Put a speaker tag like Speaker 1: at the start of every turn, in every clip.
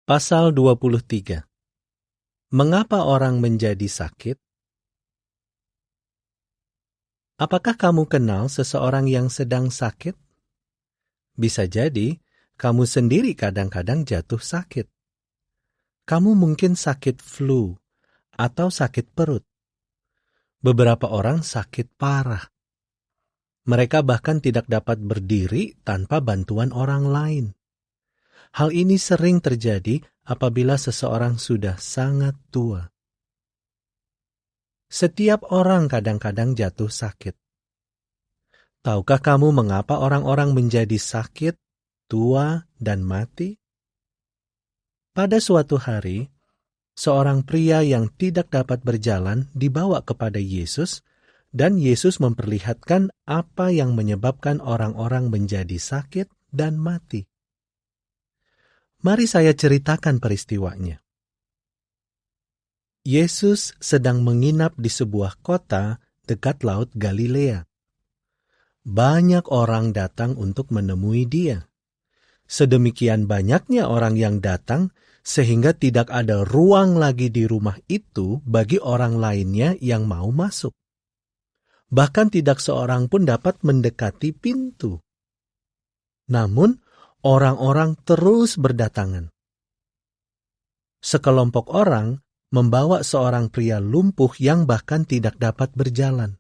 Speaker 1: Pasal 23. Mengapa orang menjadi sakit? Apakah kamu kenal seseorang yang sedang sakit? Bisa jadi, kamu sendiri kadang-kadang jatuh sakit. Kamu mungkin sakit flu atau sakit perut. Beberapa orang sakit parah. Mereka bahkan tidak dapat berdiri tanpa bantuan orang lain. Hal ini sering terjadi apabila seseorang sudah sangat tua. Setiap orang kadang-kadang jatuh sakit. Tahukah kamu mengapa orang-orang menjadi sakit, tua, dan mati? Pada suatu hari, seorang pria yang tidak dapat berjalan dibawa kepada Yesus, dan Yesus memperlihatkan apa yang menyebabkan orang-orang menjadi sakit dan mati. Mari saya ceritakan peristiwanya. Yesus sedang menginap di sebuah kota dekat Laut Galilea. Banyak orang datang untuk menemui dia. Sedemikian banyaknya orang yang datang sehingga tidak ada ruang lagi di rumah itu bagi orang lainnya yang mau masuk. Bahkan tidak seorang pun dapat mendekati pintu. Namun, orang-orang terus berdatangan. Sekelompok orang membawa seorang pria lumpuh yang bahkan tidak dapat berjalan.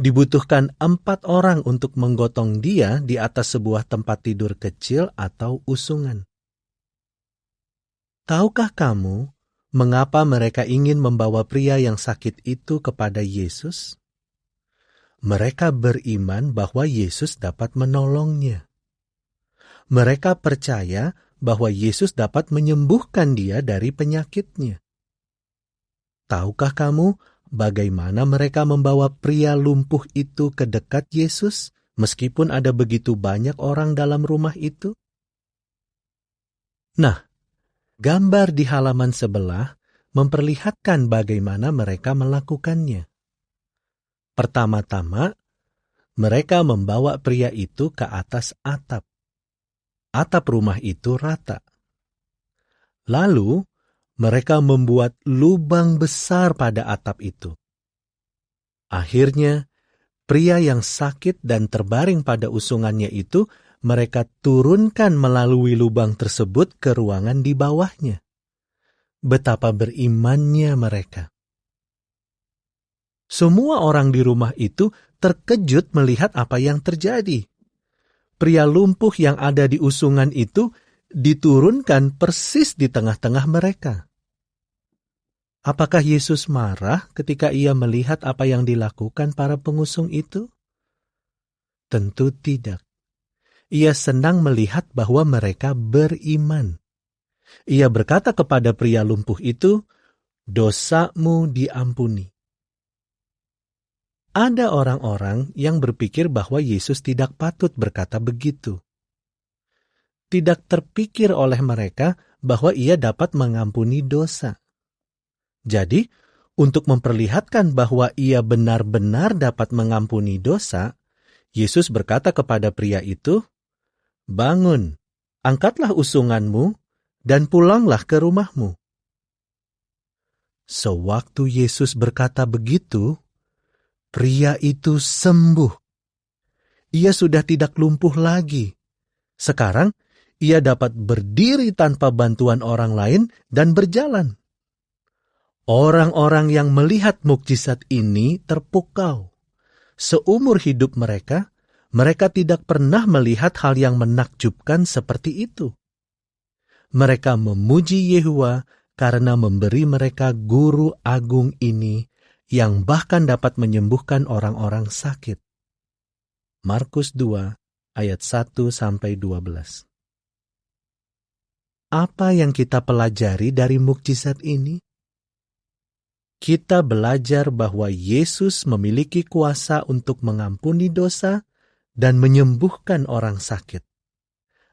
Speaker 1: Dibutuhkan 4 orang untuk menggotong dia di atas sebuah tempat tidur kecil atau usungan. Tahukah kamu mengapa mereka ingin membawa pria yang sakit itu kepada Yesus? Mereka beriman bahwa Yesus dapat menolongnya. Mereka percaya bahwa Yesus dapat menyembuhkan dia dari penyakitnya. Tahukah kamu bagaimana mereka membawa pria lumpuh itu ke dekat Yesus, meskipun ada begitu banyak orang dalam rumah itu? Nah, gambar di halaman sebelah memperlihatkan bagaimana mereka melakukannya. Pertama-tama, mereka membawa pria itu ke atas atap. Atap rumah itu rata. Lalu, mereka membuat lubang besar pada atap itu. Akhirnya, pria yang sakit dan terbaring pada usungannya itu mereka turunkan melalui lubang tersebut ke ruangan di bawahnya. Betapa berimannya mereka. Semua orang di rumah itu terkejut melihat apa yang terjadi. Pria lumpuh yang ada di usungan itu diturunkan persis di tengah-tengah mereka. Apakah Yesus marah ketika ia melihat apa yang dilakukan para pengusung itu? Tentu tidak. Ia senang melihat bahwa mereka beriman. Ia berkata kepada pria lumpuh itu, "Dosamu diampuni." Ada orang-orang yang berpikir bahwa Yesus tidak patut berkata begitu. Tidak terpikir oleh mereka bahwa ia dapat mengampuni dosa. Jadi, untuk memperlihatkan bahwa ia benar-benar dapat mengampuni dosa, Yesus berkata kepada pria itu, "Bangun, angkatlah usunganmu, dan pulanglah ke rumahmu." Sewaktu Yesus berkata begitu, pria itu sembuh. Ia sudah tidak lumpuh lagi. Sekarang, ia dapat berdiri tanpa bantuan orang lain dan berjalan. Orang-orang yang melihat mukjizat ini terpukau. Seumur hidup mereka, mereka tidak pernah melihat hal yang menakjubkan seperti itu. Mereka memuji Yehuwa karena memberi mereka guru agung ini yang bahkan dapat menyembuhkan orang-orang sakit. Markus 2 ayat 1-12. Apa yang kita pelajari dari mukjizat ini? Kita belajar bahwa Yesus memiliki kuasa untuk mengampuni dosa dan menyembuhkan orang sakit.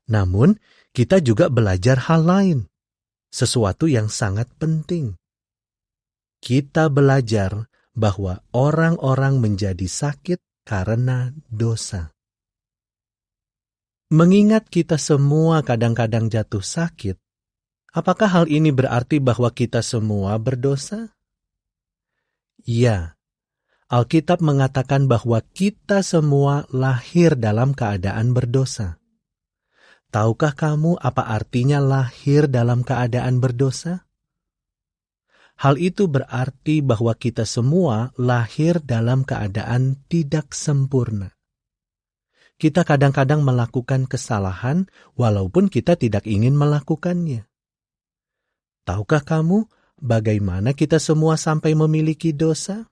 Speaker 1: Namun, kita juga belajar hal lain, sesuatu yang sangat penting. Kita belajar bahwa orang-orang menjadi sakit karena dosa. Mengingat kita semua kadang-kadang jatuh sakit, Apakah hal ini berarti bahwa kita semua berdosa? Ya, Alkitab mengatakan bahwa kita semua lahir dalam keadaan berdosa. Tahukah kamu apa artinya lahir dalam keadaan berdosa? Hal itu berarti bahwa kita semua lahir dalam keadaan tidak sempurna. Kita kadang-kadang melakukan kesalahan walaupun kita tidak ingin melakukannya. Tahukah kamu bagaimana kita semua sampai memiliki dosa?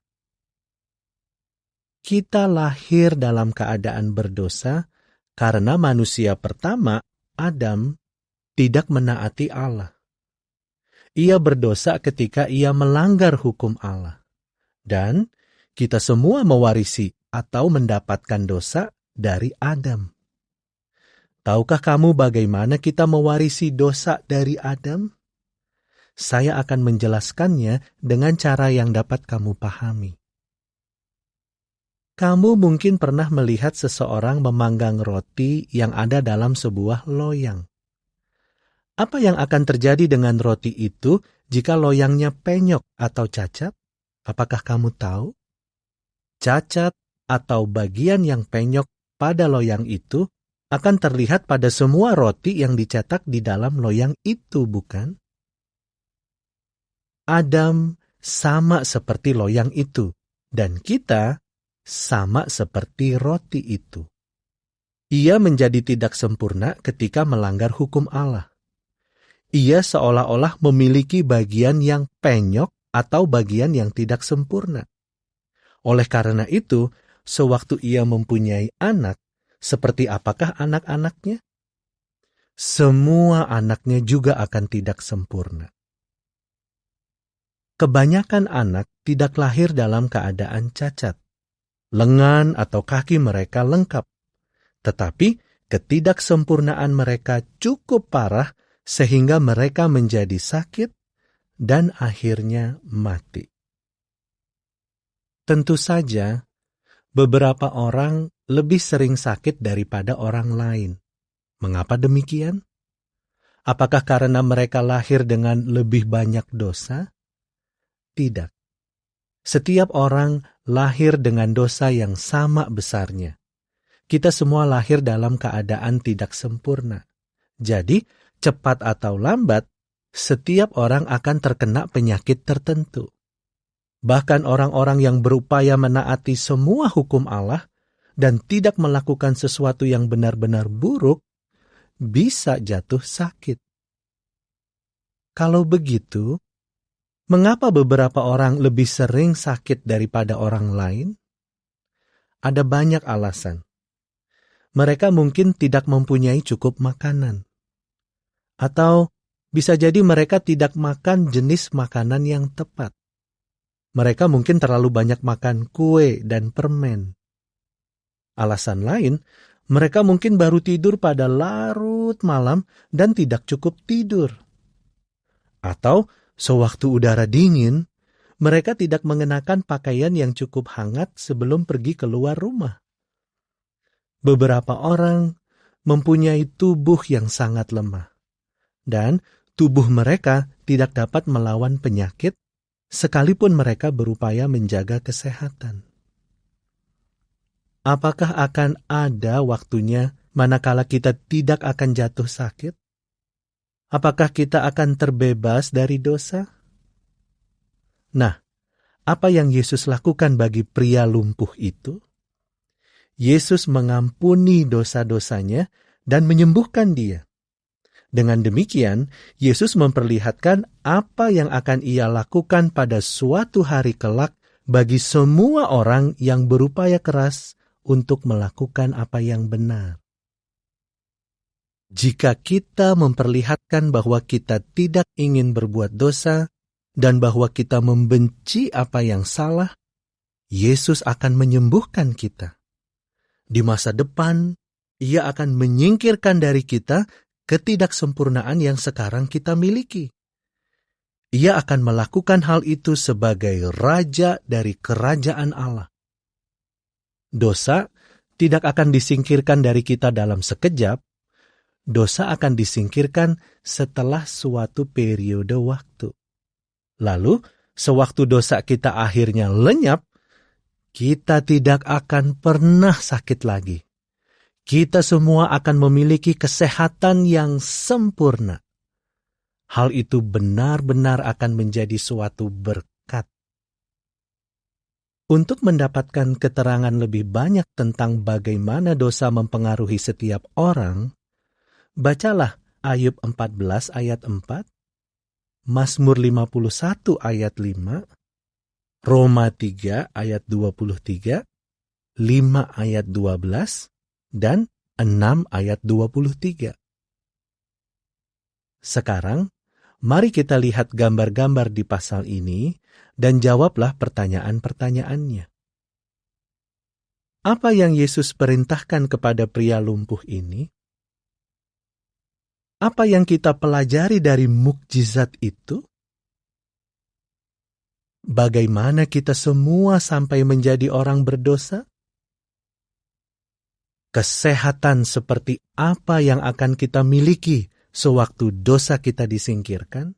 Speaker 1: Kita lahir dalam keadaan berdosa karena manusia pertama, Adam, tidak menaati Allah. Ia berdosa ketika ia melanggar hukum Allah. Dan kita semua mewarisi atau mendapatkan dosa dari Adam. Tahukah kamu bagaimana kita mewarisi dosa dari Adam? Saya akan menjelaskannya dengan cara yang dapat kamu pahami. Kamu mungkin pernah melihat seseorang memanggang roti yang ada dalam sebuah loyang. Apa yang akan terjadi dengan roti itu jika loyangnya penyok atau cacat? Apakah kamu tahu? Cacat atau bagian yang penyok pada loyang itu akan terlihat pada semua roti yang dicetak di dalam loyang itu, bukan? Adam sama seperti loyang itu, dan kita sama seperti roti itu. Ia menjadi tidak sempurna ketika melanggar hukum Allah. Ia seolah-olah memiliki bagian yang penyok atau bagian yang tidak sempurna. Oleh karena itu, sewaktu ia mempunyai anak, seperti apakah anak-anaknya? Semua anaknya juga akan tidak sempurna. Kebanyakan anak tidak lahir dalam keadaan cacat. Lengan atau kaki mereka lengkap. Tetapi ketidaksempurnaan mereka cukup parah sehingga mereka menjadi sakit dan akhirnya mati. Tentu saja, beberapa orang lebih sering sakit daripada orang lain. Mengapa demikian? Apakah karena mereka lahir dengan lebih banyak dosa? Tidak. Setiap orang lahir dengan dosa yang sama besarnya. Kita semua lahir dalam keadaan tidak sempurna. Jadi, cepat atau lambat, setiap orang akan terkena penyakit tertentu. Bahkan orang-orang yang berupaya menaati semua hukum Allah dan tidak melakukan sesuatu yang benar-benar buruk, bisa jatuh sakit. Kalau begitu, mengapa beberapa orang lebih sering sakit daripada orang lain? Ada banyak alasan. Mereka mungkin tidak mempunyai cukup makanan. Atau bisa jadi mereka tidak makan jenis makanan yang tepat. Mereka mungkin terlalu banyak makan kue dan permen. Alasan lain, mereka mungkin baru tidur pada larut malam dan tidak cukup tidur. Atau sewaktu udara dingin, mereka tidak mengenakan pakaian yang cukup hangat sebelum pergi keluar rumah. Beberapa orang mempunyai tubuh yang sangat lemah. Dan tubuh mereka tidak dapat melawan penyakit sekalipun mereka berupaya menjaga kesehatan. Apakah akan ada waktunya manakala kita tidak akan jatuh sakit? Apakah kita akan terbebas dari dosa? Nah, apa yang Yesus lakukan bagi pria lumpuh itu? Yesus mengampuni dosa-dosanya dan menyembuhkan dia. Dengan demikian, Yesus memperlihatkan apa yang akan ia lakukan pada suatu hari kelak bagi semua orang yang berupaya keras untuk melakukan apa yang benar. Jika kita memperlihatkan bahwa kita tidak ingin berbuat dosa dan bahwa kita membenci apa yang salah, Yesus akan menyembuhkan kita. Di masa depan, Ia akan menyingkirkan dari kita ketidaksempurnaan yang sekarang kita miliki. Ia akan melakukan hal itu sebagai raja dari kerajaan Allah. Dosa tidak akan disingkirkan dari kita dalam sekejap. dosa akan disingkirkan setelah suatu periode waktu. Lalu, sewaktu dosa kita akhirnya lenyap, kita tidak akan pernah sakit lagi. Kita semua akan memiliki kesehatan yang sempurna. Hal itu benar-benar akan menjadi suatu berkat. Untuk mendapatkan keterangan lebih banyak tentang bagaimana dosa mempengaruhi setiap orang, bacalah Ayub 14 ayat 4, Mazmur 51 ayat 5, Roma 3 ayat 23, 5 ayat 12, dan 6 ayat 23. Sekarang, mari kita lihat gambar-gambar di pasal ini dan jawablah pertanyaan-pertanyaannya. Apa yang Yesus perintahkan kepada pria lumpuh ini? Apa yang kita pelajari dari mukjizat itu? Bagaimana kita semua sampai menjadi orang berdosa? Kesehatan seperti apa yang akan kita miliki sewaktu dosa kita disingkirkan?